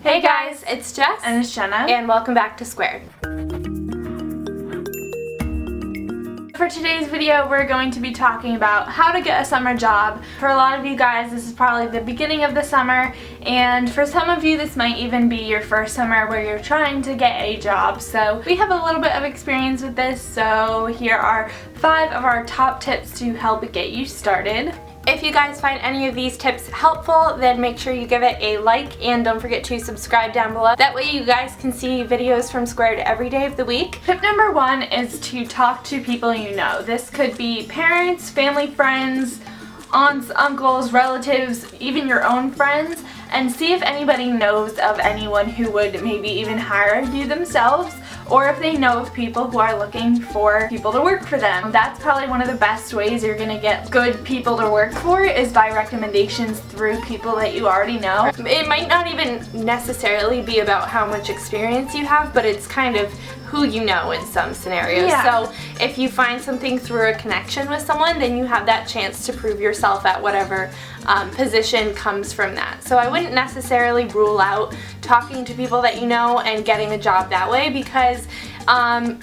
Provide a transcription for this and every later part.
Hey guys, it's Jess and it's Jenna, and welcome back to Squared. For today's video, we're going to be talking about how to get a summer job. For a lot of you guys, this is probably the beginning of the summer, and for some of you, this might even be your first summer where you're trying to get a job. So we have a little bit of experience with this, so here are 5 of our top tips to help get you started. If you guys find any of these tips helpful, then make sure you give it a like and don't forget to subscribe down below. That way you guys can see videos from Squared every day of the week. Tip number 1 is to talk to people you know. This could be parents, family, friends, aunts, uncles, relatives, even your own friends, and see if anybody knows of anyone who would maybe even hire you themselves, or if they know of people who are looking for people to work for them. That's probably one of the best ways you're gonna get good people to work for, is by recommendations through people that you already know. It might not even necessarily be about how much experience you have, but it's kind of who you know in some scenarios. Yeah. So if you find something through a connection with someone, then you have that chance to prove yourself at whatever position comes from that. So I wouldn't necessarily rule out talking to people that you know and getting a job that way, because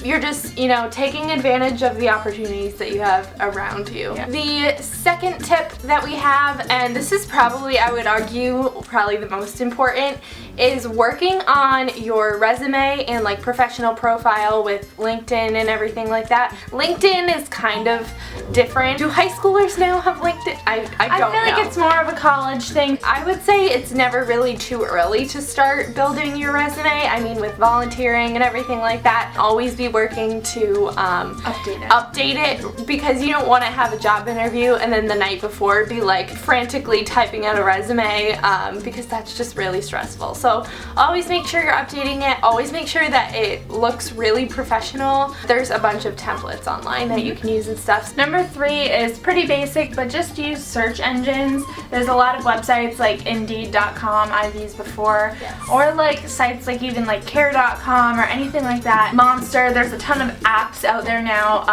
you're just, taking advantage of the opportunities that you have around you. Yeah. The second tip that we have, and this is probably, I would argue, probably the most important, is working on your resume and like professional profile with LinkedIn and everything like that. LinkedIn is kind of different. Do high schoolers now have LinkedIn? I don't know. I feel like it's more of a college thing. I would say it's never really too early to start building your resume. I mean, with volunteering and everything like that, always be working to update it, because you don't want to have a job interview and then the night before be like frantically typing out a resume, because that's just really stressful. So always make sure you're updating it. Always make sure that it looks really professional. There's a bunch of templates online that you can use and stuff. Number 3 is pretty basic, but just use search engines. There's a lot of websites like Indeed.com I've used before, yes, or like sites like even like Care.com or anything like that. Monster, there's a ton of apps out there now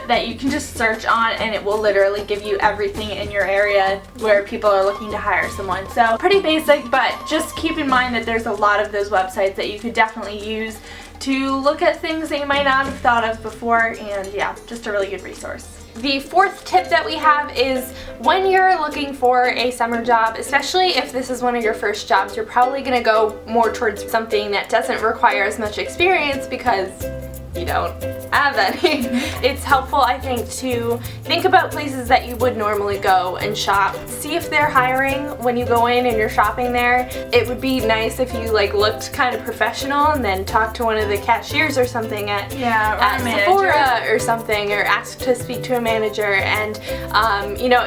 that you can just search on, and it will literally give you everything in your area where people are looking to hire someone. So pretty basic, but just keep in mind that there's a lot of those websites that you could definitely use to look at things that you might not have thought of before, and yeah, just a really good resource. The 4th tip that we have is, when you're looking for a summer job, especially if this is one of your first jobs, you're probably going to go more towards something that doesn't require as much experience because you don't have any. It's helpful, I think, to think about places that you would normally go and shop. See if they're hiring when you go in and you're shopping there. It would be nice if you looked kind of professional and then talked to one of the cashiers or something at Sephora or something, or ask to speak to a manager. And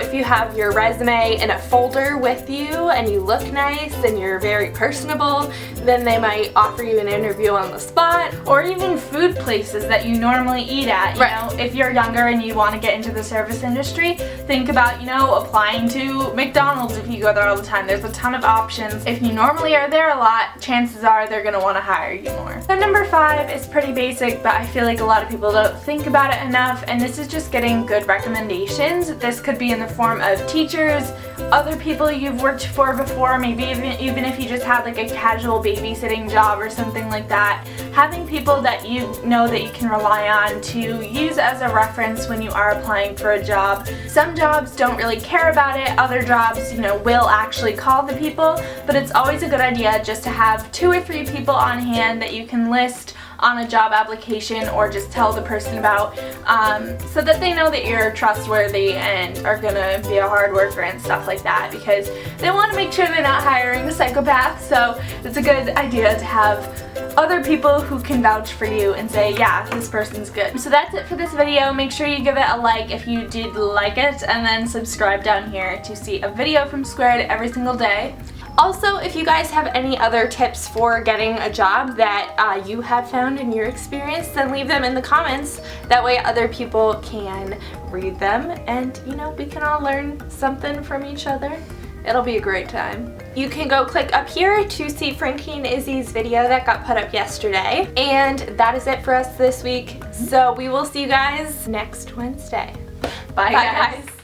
if you have your resume in a folder with you and you look nice and you're very personable, then they might offer you an interview on the spot. Or even food places that you normally eat at. If you're younger and you want to get into the service industry, think about, applying to McDonald's if you go there all the time. There's a ton of options. If you normally are there a lot, chances are they're going to want to hire you more. So number 5 is pretty basic, but I feel like a lot of people don't think about it enough, and this is just getting good recommendations. This could be in the form of teachers, other people you've worked for before, maybe even if you just had like a casual babysitting job or something like that. Having people that you know that you can rely on to use as a reference when you are applying for a job. Some jobs don't really care about it, other jobs, will actually call the people, but it's always a good idea just to have 2 or 3 people on hand that you can list on a job application or just tell the person about, so that they know that you're trustworthy and are gonna be a hard worker and stuff like that, because they want to make sure they're not hiring a psychopath. So it's a good idea to have other people who can vouch for you and say, yeah, this person's good. So that's it for this video. Make sure you give it a like if you did like it, and then subscribe down here to see a video from Squared every single day. Also, if you guys have any other tips for getting a job that you have found in your experience, then leave them in the comments. That way other people can read them, and we can all learn something from each other. It'll be a great time. You can go click up here to see Frankie and Izzy's video that got put up yesterday. And that is it for us this week. So we will see you guys next Wednesday. Bye guys.